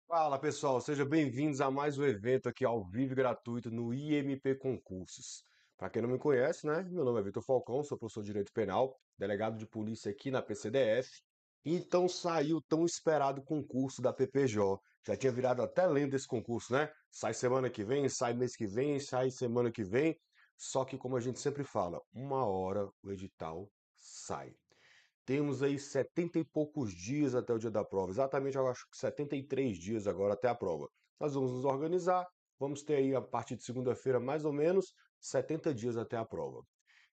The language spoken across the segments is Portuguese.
Fala pessoal, sejam bem-vindos a mais um evento aqui ao vivo e gratuito no IMP Concursos. Para quem não me conhece, né? Meu nome é Vitor Falcão, sou professor de Direito Penal, delegado de polícia aqui na PCDF. Então saiu o tão esperado concurso da PPJ. Já tinha virado até lenda esse concurso, né? Sai semana que vem, sai mês que vem, sai semana que vem. Só que como a gente sempre fala, uma hora o edital sai. Temos aí 70 e poucos dias até o dia da prova. Exatamente, eu acho que 73 dias agora até a prova. Nós vamos nos organizar, vamos ter aí a partir de segunda-feira mais ou menos 70 dias até a prova.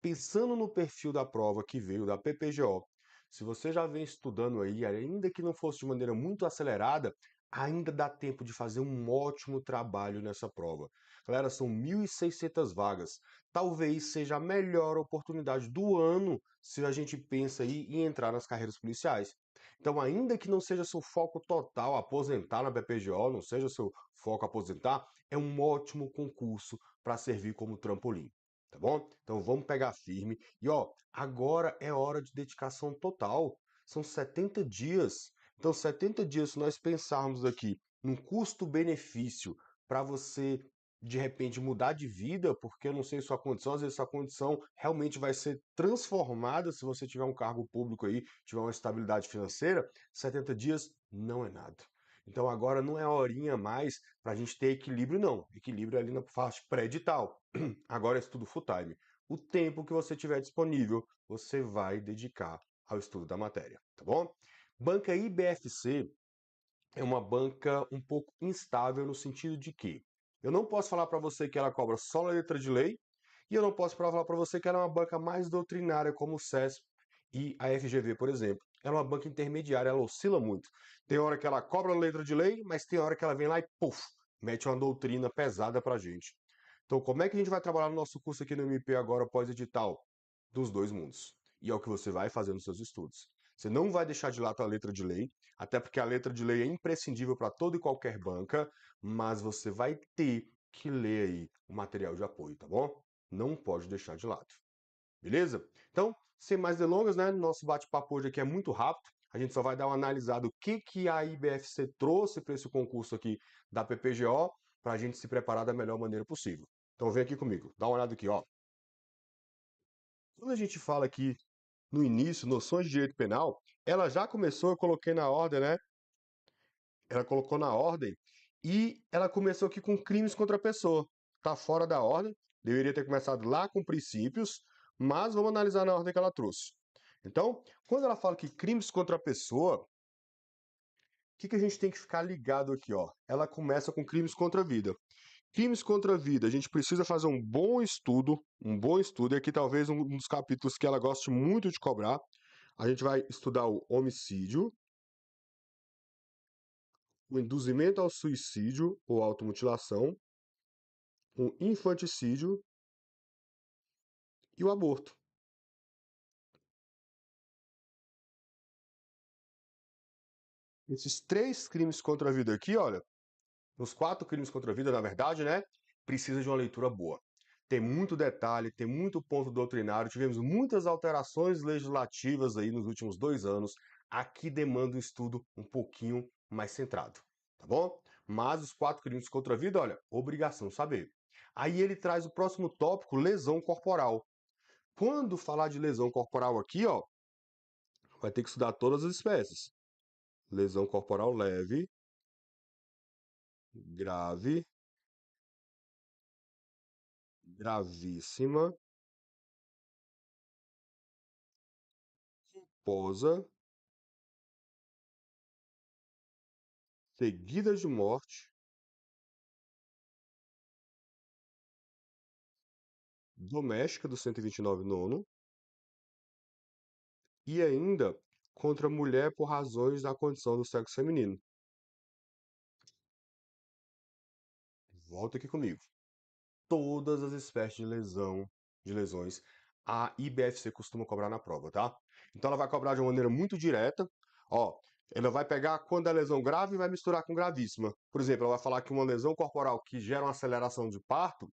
Pensando no perfil da prova que veio da PPGO, se você já vem estudando aí, ainda que não fosse de maneira muito acelerada, ainda dá tempo de fazer um ótimo trabalho nessa prova. Galera, são 1.600 vagas. Talvez seja a melhor oportunidade do ano se a gente pensa aí em entrar nas carreiras policiais. Então, ainda que não seja seu foco total aposentar na PPGO, não seja seu foco aposentar, é um ótimo concurso para servir como trampolim, tá bom? Então vamos pegar firme. E ó, agora é hora de dedicação total. São 70 dias. Então 70 dias, se nós pensarmos aqui num custo-benefício para você de repente mudar de vida, porque eu não sei sua condição, às vezes sua condição realmente vai ser transformada se você tiver um cargo público aí, tiver uma estabilidade financeira, 70 dias não é nada. Então agora não é a horinha mais para a gente ter equilíbrio, não. Equilíbrio é ali na fase pré-edital. Agora é estudo full time. O tempo que você tiver disponível, você vai dedicar ao estudo da matéria, tá bom? Banca IBFC é uma banca um pouco instável no sentido de que eu não posso falar para você que ela cobra só a letra de lei e eu não posso falar para você que ela é uma banca mais doutrinária como o CESP e a FGV, por exemplo. Ela é uma banca intermediária, ela oscila muito. Tem hora que ela cobra a letra de lei, mas tem hora que ela vem lá e puf, mete uma doutrina pesada para a gente. Então, como é que a gente vai trabalhar no nosso curso aqui no MP agora pós-edital? Dos dois mundos. E é o que você vai fazer nos seus estudos. Você não vai deixar de lado a letra de lei, até porque a letra de lei é imprescindível para toda e qualquer banca, mas você vai ter que ler aí o material de apoio, tá bom? Não pode deixar de lado. Beleza? Então, sem mais delongas, né? Nosso bate-papo hoje aqui é muito rápido. A gente só vai dar uma analisada o que a IBFC trouxe para esse concurso aqui da PPGO, para a gente se preparar da melhor maneira possível. Então vem aqui comigo, dá uma olhada aqui, ó. Quando a gente fala aqui no início, noções de direito penal, ela já começou, eu coloquei na ordem, né? Ela colocou na ordem e ela começou aqui com crimes contra a pessoa. Tá fora da ordem, deveria ter começado lá com princípios, mas vamos analisar na ordem que ela trouxe. Então, quando ela fala que crimes contra a pessoa, o que a gente tem que ficar ligado aqui, ó? Ela começa com crimes contra a vida. Crimes contra a vida, a gente precisa fazer um bom estudo, e aqui talvez um dos capítulos que ela goste muito de cobrar. A gente vai estudar o homicídio, o induzimento ao suicídio ou automutilação, o infanticídio e o aborto. Esses três crimes contra a vida aqui, olha, os quatro crimes contra a vida, na verdade, né, precisa de uma leitura boa. Tem muito detalhe, tem muito ponto doutrinário, tivemos muitas alterações legislativas aí nos últimos 2 anos. Aqui demanda um estudo um pouquinho mais centrado, tá bom? Mas os quatro crimes contra a vida, olha, obrigação saber. Aí ele traz o próximo tópico, lesão corporal. Quando falar de lesão corporal aqui, ó, vai ter que estudar todas as espécies. Lesão corporal leve, grave, gravíssima, culposa, seguida de morte, doméstica do 129 nono e ainda contra a mulher por razões da condição do sexo feminino. Volta aqui comigo. Todas as espécies de lesões, a IBFC costuma cobrar na prova, tá? Então ela vai cobrar de uma maneira muito direta, ó, ela vai pegar quando é lesão grave e vai misturar com gravíssima. Por exemplo, ela vai falar que uma lesão corporal que gera uma aceleração de parto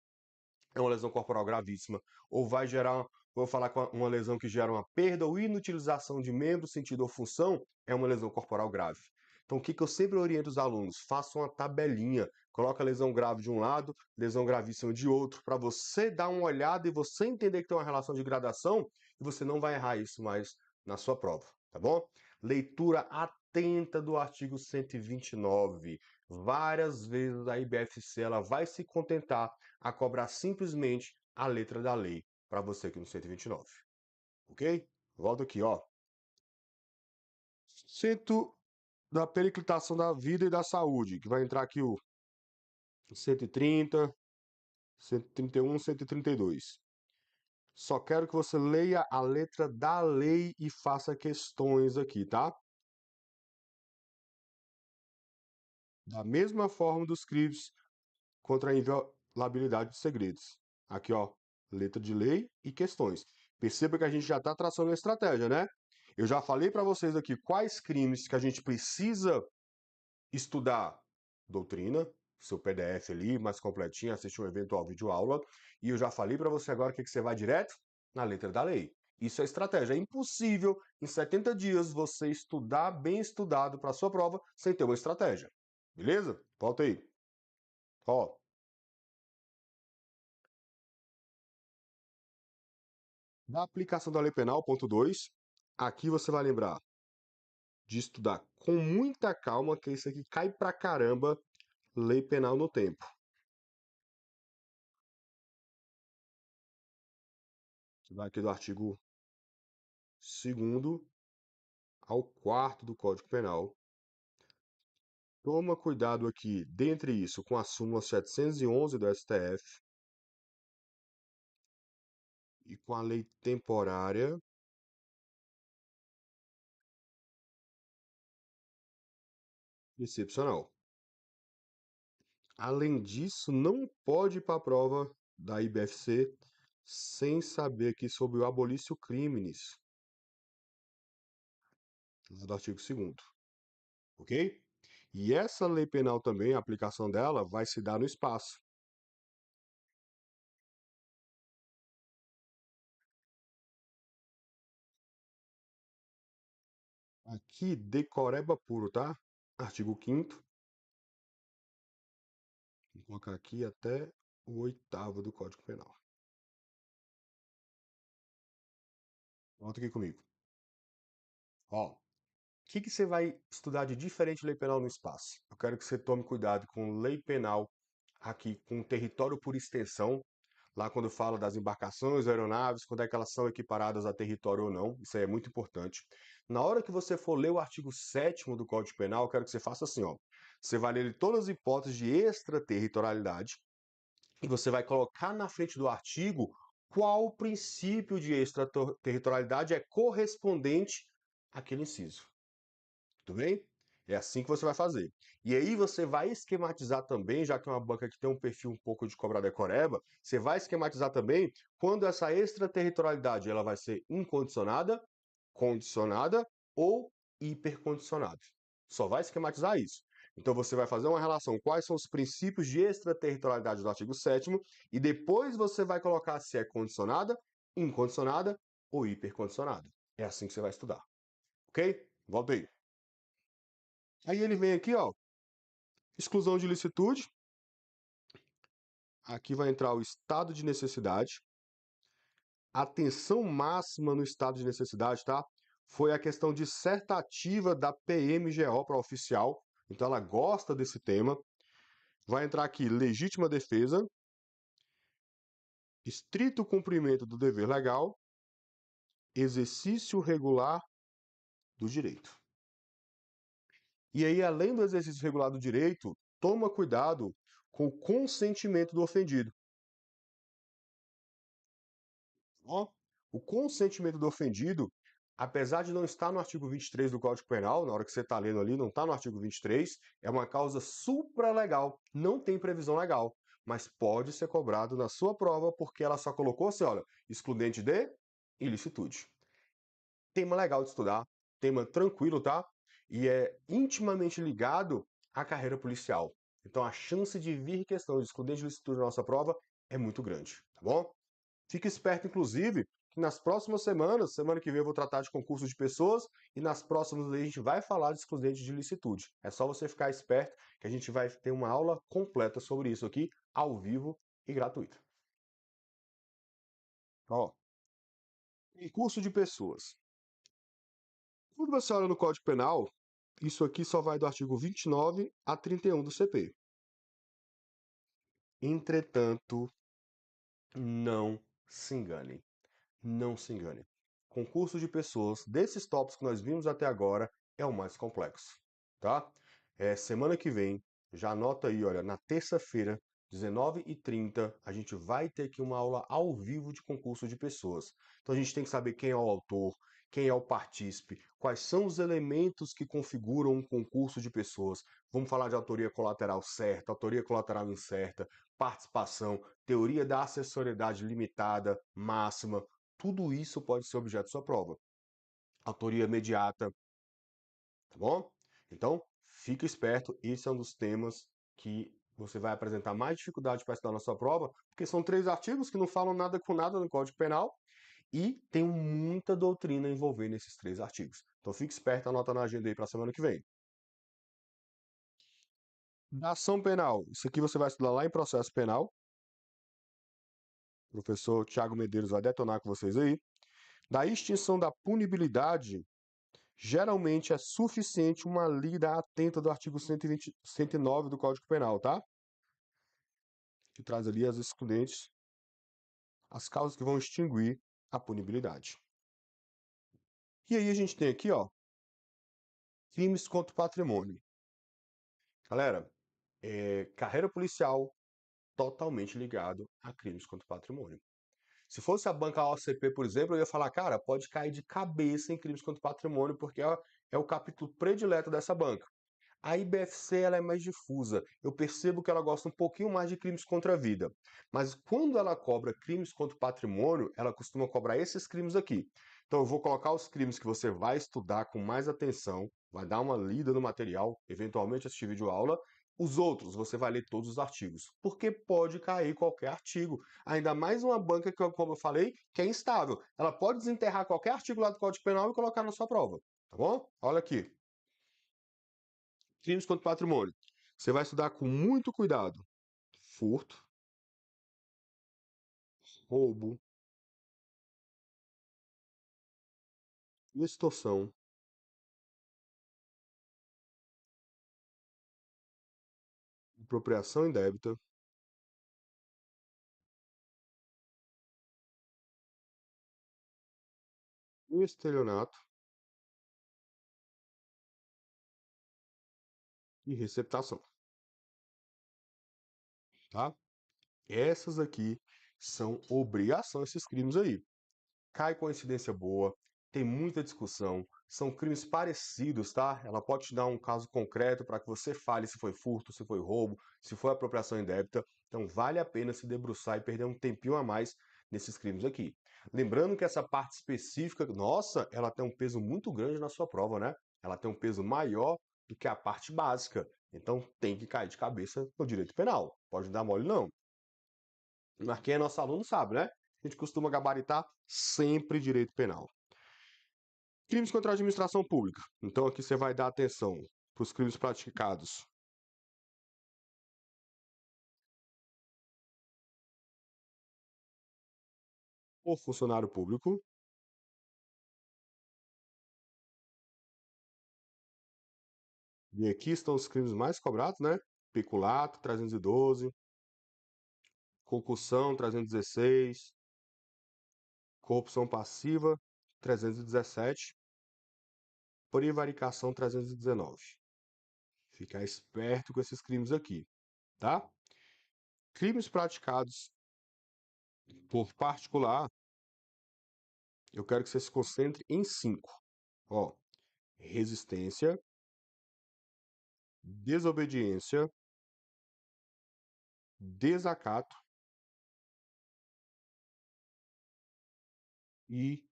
é uma lesão corporal gravíssima, ou vai gerar, vou falar com uma lesão que gera uma perda ou inutilização de membro, sentido ou função, é uma lesão corporal grave. Então, o que eu sempre oriento os alunos? Faça uma tabelinha, coloca lesão grave de um lado, lesão gravíssima de outro, para você dar uma olhada e você entender que tem uma relação de gradação e você não vai errar isso mais na sua prova, tá bom? Leitura atenta do artigo 129. Várias vezes a IBFC ela vai se contentar a cobrar simplesmente a letra da lei para você aqui no 129, ok? Volto aqui, ó. Centro da periclitação da vida e da saúde, que vai entrar aqui o 130, 131, 132. Só quero que você leia a letra da lei e faça questões aqui, tá? Da mesma forma dos crimes contra a inviolabilidade de segredos. Aqui, ó, letra de lei e questões. Perceba que a gente já está traçando a estratégia, né? Eu já falei para vocês aqui quais crimes que a gente precisa estudar doutrina, seu PDF ali, mais completinho, assistir um eventual videoaula, e eu já falei para você agora que você vai direto na letra da lei. Isso é estratégia. É impossível, em 70 dias, você estudar bem estudado para a sua prova sem ter uma estratégia. Beleza? Volta aí. Ó, da aplicação da lei penal, ponto 2, aqui você vai lembrar de estudar com muita calma, que isso aqui cai pra caramba, lei penal no tempo. Você vai aqui do artigo 2º ao 4º do Código Penal. Toma cuidado aqui, dentre isso, com a súmula 711 do STF e com a lei temporária excepcional. Além disso, não pode ir para a prova da IBFC sem saber aqui sobre o abolício criminis, do artigo 2º, ok? E essa lei penal também, a aplicação dela, vai se dar no espaço. Aqui, decoreba puro, tá? Artigo 5º. Vou colocar aqui até o 8º do Código Penal. Volta aqui comigo. Ó, o que você vai estudar de diferente lei penal no espaço? Eu quero que você tome cuidado com lei penal aqui com território por extensão, lá quando fala das embarcações, aeronaves, quando é que elas são equiparadas a território ou não, isso aí é muito importante. Na hora que você for ler o artigo 7º do Código Penal, eu quero que você faça assim, ó. Você vai ler todas as hipóteses de extraterritorialidade e você vai colocar na frente do artigo qual princípio de extraterritorialidade é correspondente àquele inciso. Tudo bem? É assim que você vai fazer. E aí você vai esquematizar também, já que é uma banca que tem um perfil um pouco de cobrar decoreba, você vai esquematizar também quando essa extraterritorialidade ela vai ser incondicionada, condicionada ou hipercondicionada. Só vai esquematizar isso. Então você vai fazer uma relação quais são os princípios de extraterritorialidade do artigo 7º e depois você vai colocar se é condicionada, incondicionada ou hipercondicionada. É assim que você vai estudar. Ok? Volta aí. Aí ele vem aqui, ó, exclusão de licitude. Aqui vai entrar o estado de necessidade. Atenção máxima no estado de necessidade, tá? Foi a questão de certativa da PMGO para oficial. Então ela gosta desse tema. Vai entrar aqui legítima defesa, estrito cumprimento do dever legal, exercício regular do direito. E aí, além do exercício regular do direito, toma cuidado com o consentimento do ofendido. Ó, o consentimento do ofendido, apesar de não estar no artigo 23 do Código Penal, na hora que você está lendo ali, não está no artigo 23, é uma causa supralegal, não tem previsão legal, mas pode ser cobrado na sua prova porque ela só colocou assim, olha, excludente de ilicitude. Tema legal de estudar, tema tranquilo, tá? E é intimamente ligado à carreira policial. Então a chance de vir questão de excludente de ilicitude na nossa prova é muito grande, tá bom? Fique esperto, inclusive, que nas próximas semanas, semana que vem eu vou tratar de concurso de pessoas e nas próximas a gente vai falar de excludente de licitude. É só você ficar esperto que a gente vai ter uma aula completa sobre isso aqui, ao vivo e gratuito. Ó, concurso de pessoas. Quando você olha no Código Penal, isso aqui só vai do artigo 29 a 31 do CP. Entretanto, não se engane. Não se engane. Concurso de pessoas, desses tópicos que nós vimos até agora, é o mais complexo, tá? Semana que vem, já anota aí, olha, na terça-feira, 19h30, a gente vai ter aqui uma aula ao vivo de concurso de pessoas. Então a gente tem que saber quem é o autor, quem é o partícipe, quais são os elementos que configuram um concurso de pessoas. Vamos falar de autoria colateral certa, autoria colateral incerta, participação, teoria da acessoriedade limitada, máxima, tudo isso pode ser objeto de sua prova. Autoria imediata, tá bom? Então, fica esperto, esse é um dos temas que você vai apresentar mais dificuldade para estudar na sua prova, porque são 3 artigos que não falam nada com nada no Código Penal e tem muita doutrina envolvendo esses 3 artigos. Então, fique esperto, anota na agenda aí para a semana que vem. Da ação penal, isso aqui você vai estudar lá em processo penal. O professor Tiago Medeiros vai detonar com vocês aí. Da extinção da punibilidade, geralmente é suficiente uma lida atenta do artigo 120, 109 do Código Penal, tá? Que traz ali as excludentes, as causas que vão extinguir a punibilidade. E aí a gente tem aqui, ó, crimes contra o patrimônio. Galera, carreira policial totalmente ligado a crimes contra o patrimônio. Se fosse a banca OCP, por exemplo, eu ia falar, cara, pode cair de cabeça em crimes contra o patrimônio, porque é o capítulo predileto dessa banca. A IBFC ela é mais difusa. Eu percebo que ela gosta um pouquinho mais de crimes contra a vida. Mas quando ela cobra crimes contra o patrimônio, ela costuma cobrar esses crimes aqui. Então eu vou colocar os crimes que você vai estudar com mais atenção, vai dar uma lida no material, eventualmente assistir vídeo aula. Os outros, você vai ler todos os artigos, porque pode cair qualquer artigo. Ainda mais uma banca que, como eu falei, que é instável. Ela pode desenterrar qualquer artigo lá do Código Penal e colocar na sua prova, tá bom? Olha aqui. Crimes contra o patrimônio. Você vai estudar com muito cuidado. Furto, roubo, extorsão, apropriação indébita, estelionato e receptação, tá? Essas aqui são obrigação, esses crimes aí. Cai coincidência boa, tem muita discussão, são crimes parecidos, tá? Ela pode te dar um caso concreto para que você fale se foi furto, se foi roubo, se foi apropriação indébita. Então vale a pena se debruçar e perder um tempinho a mais nesses crimes aqui. Lembrando que essa parte específica, nossa, ela tem um peso muito grande na sua prova, né? Ela tem um peso maior do que a parte básica. Então tem que cair de cabeça no direito penal. Pode dar mole não. Mas quem é nosso aluno sabe, né? A gente costuma gabaritar sempre direito penal. Crimes contra a administração pública. Então aqui você vai dar atenção para os crimes praticados por funcionário público. E aqui estão os crimes mais cobrados, né? Peculato, 312, concussão, 316, corrupção passiva, 317, prevaricação, 319. Ficar esperto com esses crimes aqui, tá? Crimes praticados por particular, eu quero que você se concentre em 5. Ó, resistência, desobediência, desacato e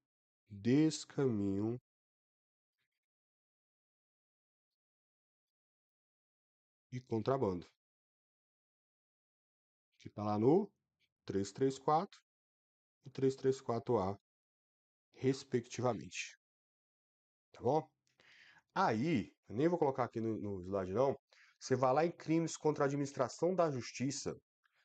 descaminho e contrabando, que está lá no 334 e 334A respectivamente. Tá bom? Aí, eu nem vou colocar aqui no slide não, você vai lá em crimes contra a administração da justiça,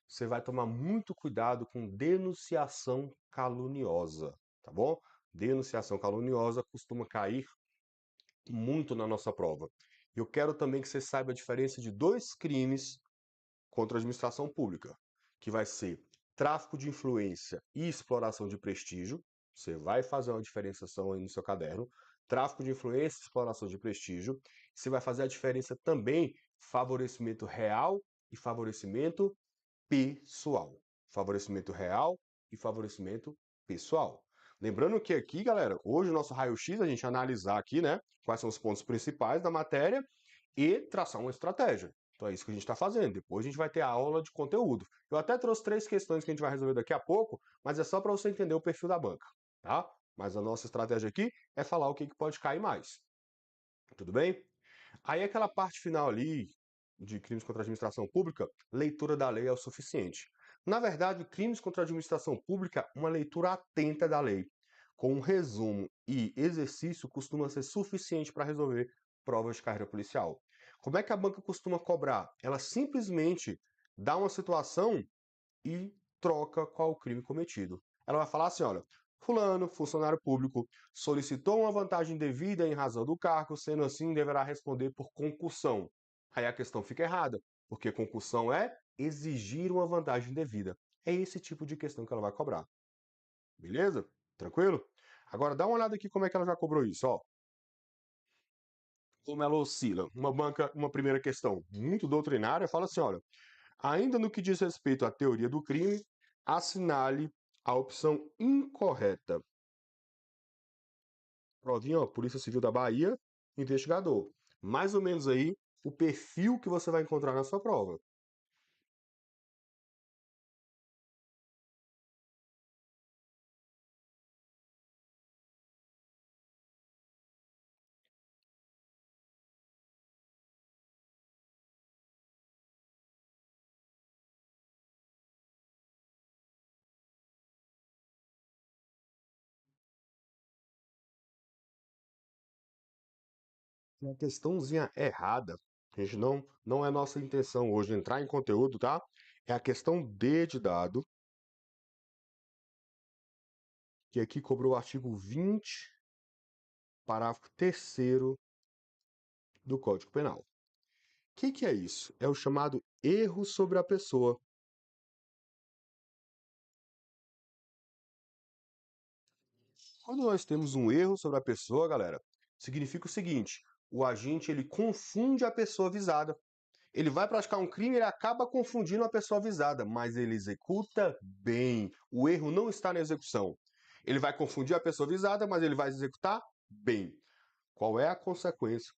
você vai tomar muito cuidado com denunciação caluniosa, tá bom? Denunciação caluniosa costuma cair muito na nossa prova. Eu quero também que você saiba a diferença de dois crimes contra a administração pública, que vai ser tráfico de influência e exploração de prestígio. Você vai fazer uma diferenciação aí no seu caderno. Tráfico de influência e exploração de prestígio. Você vai fazer a diferença também favorecimento real e favorecimento pessoal. Favorecimento real e favorecimento pessoal. Lembrando que aqui, galera, hoje o nosso raio-x, a gente analisar aqui, né, quais são os pontos principais da matéria e traçar uma estratégia. Então é isso que a gente está fazendo. Depois a gente vai ter a aula de conteúdo. Eu até trouxe 3 questões que a gente vai resolver daqui a pouco, mas é só para você entender o perfil da banca, tá? Mas a nossa estratégia aqui é falar o que pode cair mais. Tudo bem? Aí aquela parte final ali de crimes contra a administração pública, leitura da lei é o suficiente. Na verdade, crimes contra a administração pública, uma leitura atenta da lei, com um resumo e exercício costuma ser suficiente para resolver provas de carreira policial. Como é que a banca costuma cobrar? Ela simplesmente dá uma situação e troca qual o crime cometido. Ela vai falar assim, olha, fulano, funcionário público, solicitou uma vantagem devida em razão do cargo, sendo assim, deverá responder por concussão. Aí a questão fica errada, porque concussão é exigir uma vantagem devida. É esse tipo de questão que ela vai cobrar. Beleza? Tranquilo? Agora dá uma olhada aqui como é que ela já cobrou isso, ó. Como ela oscila. Uma banca, uma primeira questão muito doutrinária, fala assim, olha, ainda no que diz respeito à teoria do crime, assinale a opção incorreta. Provinha, ó, Polícia Civil da Bahia, investigador. Mais ou menos aí o perfil que você vai encontrar na sua prova. Uma questãozinha errada, a gente não é nossa intenção hoje entrar em conteúdo, tá? É a questão D de dado, que aqui cobrou o artigo 20, parágrafo 3º do Código Penal. O que é isso? É o chamado erro sobre a pessoa. Quando nós temos um erro sobre a pessoa, galera, significa o seguinte: o agente ele confunde a pessoa visada. Ele vai praticar um crime, ele acaba confundindo a pessoa visada, mas ele executa bem. O erro não está na execução. Ele vai confundir a pessoa visada, mas ele vai executar bem. Qual é a consequência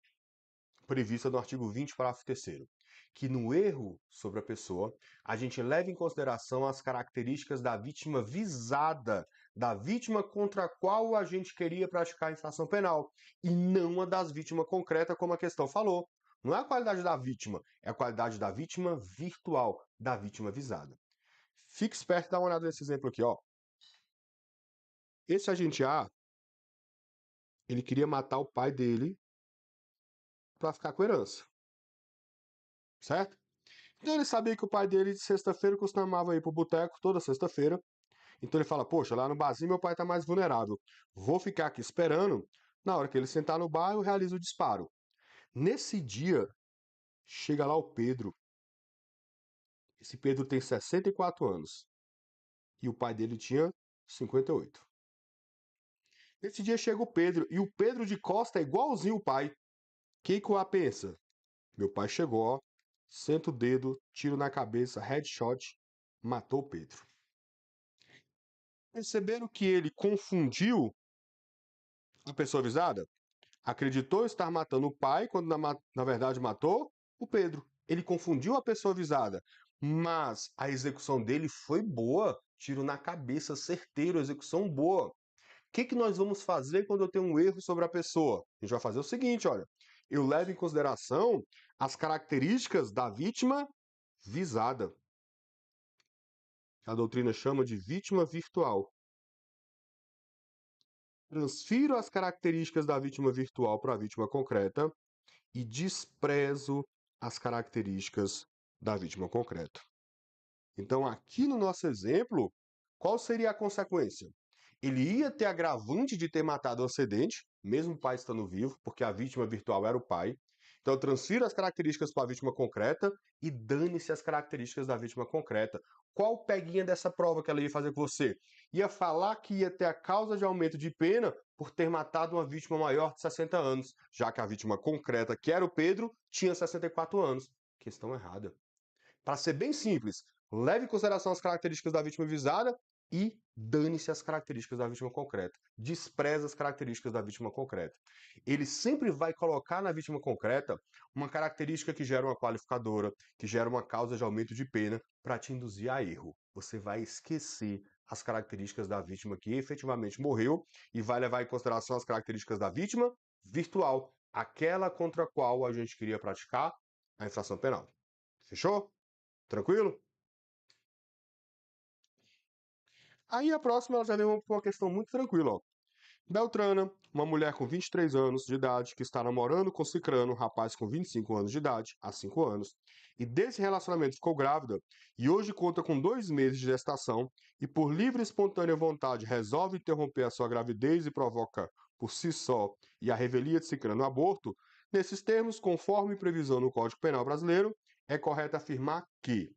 prevista no artigo 20, parágrafo 3º? Que no erro sobre a pessoa, a gente leva em consideração as características da vítima visada, da vítima contra a qual o agente queria praticar a infração penal, e não a das vítimas concreta, como a questão falou. Não é a qualidade da vítima, é a qualidade da vítima virtual, da vítima visada. Fique esperto e dá uma olhada nesse exemplo aqui, ó. Esse agente A, ele queria matar o pai dele para ficar com a herança, certo? Então ele sabia que o pai dele, de sexta-feira, costumava ir pro boteco toda sexta-feira. Então ele fala, poxa, lá no barzinho meu pai tá mais vulnerável. Vou ficar aqui esperando. Na hora que ele sentar no bar, eu realizo o disparo. Nesse dia, chega lá o Pedro. Esse Pedro tem 64 anos. E o pai dele tinha 58. Nesse dia chega o Pedro. E o Pedro de costa é igualzinho o pai. Que o A pensa? Meu pai chegou, ó. Senta o dedo, tiro na cabeça, headshot. Matou o Pedro. Perceberam que ele confundiu a pessoa avisada? Acreditou estar matando o pai, quando na verdade matou o Pedro. Ele confundiu a pessoa avisada. Mas a execução dele foi boa. Tiro na cabeça, certeiro, execução boa. O que nós vamos fazer quando eu tenho um erro sobre a pessoa? A gente vai fazer o seguinte, olha. Eu levo em consideração as características da vítima visada. A doutrina chama de vítima virtual. Transfiro as características da vítima virtual para a vítima concreta e desprezo as características da vítima concreta. Então, aqui no nosso exemplo, qual seria a consequência? Ele ia ter agravante de ter matado o acidente, mesmo o pai estando vivo, porque a vítima virtual era o pai. Então, eu transfiro as características para a vítima concreta e dane-se as características da vítima concreta. Qual peguinha dessa prova que ela ia fazer com você? Ia falar que ia ter a causa de aumento de pena por ter matado uma vítima maior de 60 anos, já que a vítima concreta, que era o Pedro, tinha 64 anos. Questão errada. Para ser bem simples, leve em consideração as características da vítima visada e dane-se as características da vítima concreta. Despreza as características da vítima concreta. Ele sempre vai colocar na vítima concreta uma característica que gera uma qualificadora, que gera uma causa de aumento de pena para te induzir a erro. Você vai esquecer as características da vítima que efetivamente morreu e vai levar em consideração as características da vítima virtual, aquela contra a qual a gente queria praticar a infração penal. Fechou? Tranquilo? Aí a próxima ela já vem com uma questão muito tranquila, ó. Beltrana, uma mulher com 23 anos de idade que está namorando com Cicrano, um rapaz com 25 anos de idade, há 5 anos, e desse relacionamento ficou grávida e hoje conta com 2 meses de gestação e por livre e espontânea vontade resolve interromper a sua gravidez e provoca por si só e a revelia de Cicrano o aborto, nesses termos, conforme previsão no Código Penal brasileiro, é correto afirmar que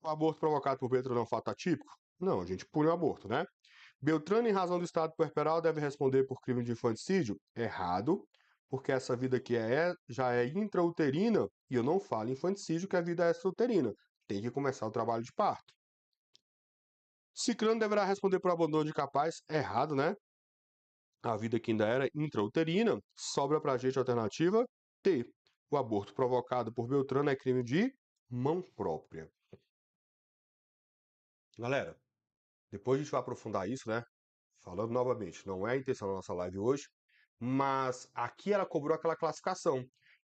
o aborto provocado por Beltrano é um fato atípico? Não, a gente pune o aborto, né? Beltrano, em razão do estado puerperal, deve responder por crime de infanticídio? Errado, porque essa vida aqui já é intrauterina e eu não falo infanticídio, que a vida é extrauterina. Tem que começar o trabalho de parto. Cicrano deverá responder por abandono de capaz? Errado, né? A vida que ainda era intrauterina, sobra pra gente a alternativa T. O aborto provocado por Beltrano é crime de mão própria. Galera, depois a gente vai aprofundar isso, né? Falando novamente, não é a intenção da nossa live hoje, mas aqui ela cobrou aquela classificação.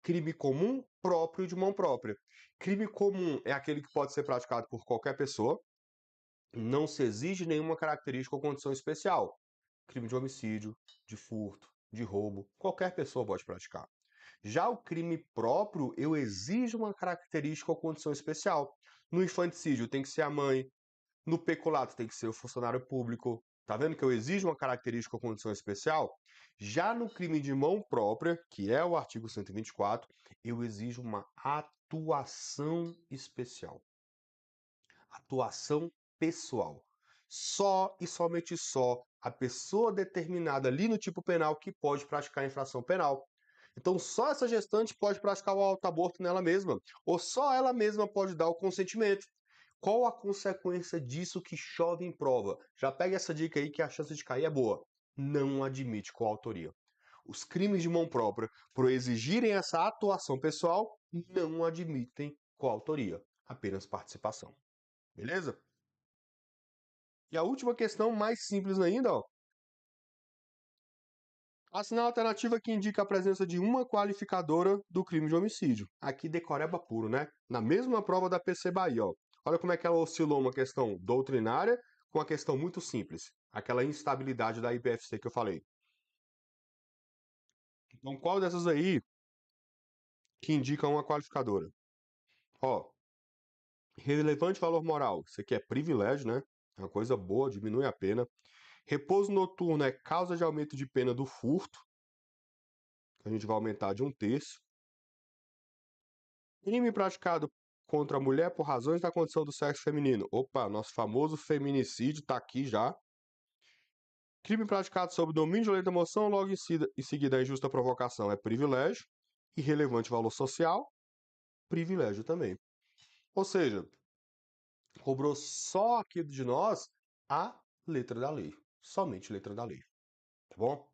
Crime comum próprio de mão própria. Crime comum é aquele que pode ser praticado por qualquer pessoa, não se exige nenhuma característica ou condição especial. Crime de homicídio, de furto, de roubo, qualquer pessoa pode praticar. Já o crime próprio, eu exijo uma característica ou condição especial. No infanticídio tem que ser a mãe, no peculato tem que ser o funcionário público. Tá vendo que eu exijo uma característica ou condição especial? Já no crime de mão própria, que é o artigo 124, eu exijo uma atuação especial. Atuação pessoal. Só e somente só a pessoa determinada ali no tipo penal que pode praticar a infração penal. Então, só essa gestante pode praticar o autoaborto nela mesma, ou só ela mesma pode dar o consentimento. Qual a consequência disso que chove em prova? Já pega essa dica aí que a chance de cair é boa. Não admite coautoria. Os crimes de mão própria, por exigirem essa atuação pessoal, não admitem coautoria, apenas participação. Beleza? E a última questão, mais simples ainda, ó. Assinar a alternativa que indica a presença de uma qualificadora do crime de homicídio. Aqui decoreba puro, né? Na mesma prova da PC Bahia, ó. Olha como é que ela oscilou uma questão doutrinária com uma questão muito simples. Aquela instabilidade da IPFC que eu falei. Então, qual dessas aí que indica uma qualificadora? Ó, relevante valor moral. Isso aqui é privilégio, né? É uma coisa boa, diminui a pena. Repouso noturno é causa de aumento de pena do furto, que a gente vai aumentar de 1/3. Crime praticado contra a mulher por razões da condição do sexo feminino. Opa, nosso famoso feminicídio tá aqui já. Crime praticado sob domínio de violenta emoção, logo em seguida a injusta provocação é privilégio. Irrelevante valor social, privilégio também. Ou seja, cobrou só aqui de nós a letra da lei. Somente letra da lei. Tá bom?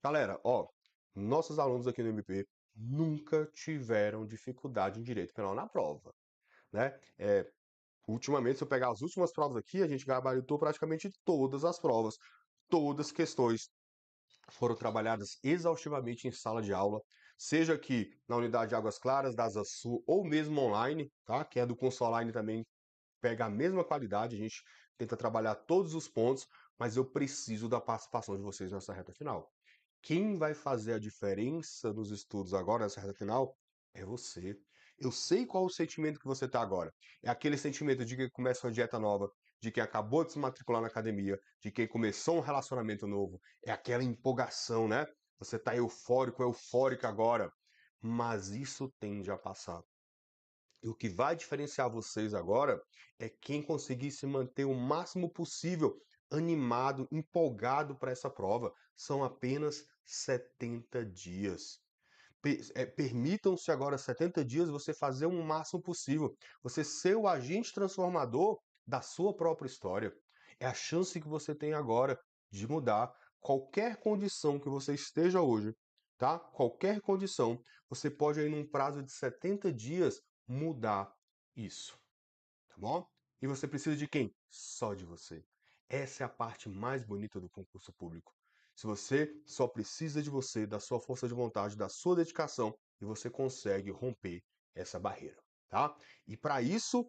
Galera, ó, nossos alunos aqui no MP nunca tiveram dificuldade em direito penal na prova, né? Ultimamente, se eu pegar as últimas provas aqui, a gente gabaritou praticamente todas as provas. Todas as questões foram trabalhadas exaustivamente em sala de aula, seja aqui na unidade de Águas Claras, da Asa Sul, ou mesmo online, tá? Que é do curso online também, pega a mesma qualidade, a gente tenta trabalhar todos os pontos, mas eu preciso da participação de vocês nessa reta final. Quem vai fazer a diferença nos estudos agora, nessa reta final, é você. Eu sei qual o sentimento que você está agora. É aquele sentimento de quem começa uma dieta nova, de quem acabou de se matricular na academia, de quem começou um relacionamento novo. É aquela empolgação, né? Você está eufórico, eufórica agora. Mas isso tende a passar. E o que vai diferenciar vocês agora é quem conseguir se manter o máximo possível animado, empolgado para essa prova. São apenas 70 dias. Permitam-se agora 70 dias você fazer o máximo possível. Você ser o agente transformador da sua própria história. É a chance que você tem agora de mudar qualquer condição que você esteja hoje, tá? Qualquer condição, você pode aí num prazo de 70 dias mudar isso, tá bom? E você precisa de quem? Só de você. Essa é a parte mais bonita do concurso público. Se você só precisa de você, da sua força de vontade, da sua dedicação, e você consegue romper essa barreira, tá? E para isso,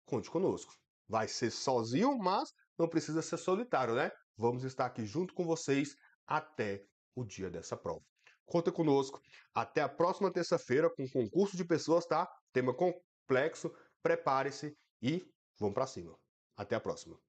conte conosco. Vai ser sozinho, mas não precisa ser solitário, né? Vamos estar aqui junto com vocês até o dia dessa prova. Conta conosco. Até a próxima terça-feira com concurso de pessoas, tá? Tema complexo. Prepare-se e vamos para cima. Até a próxima.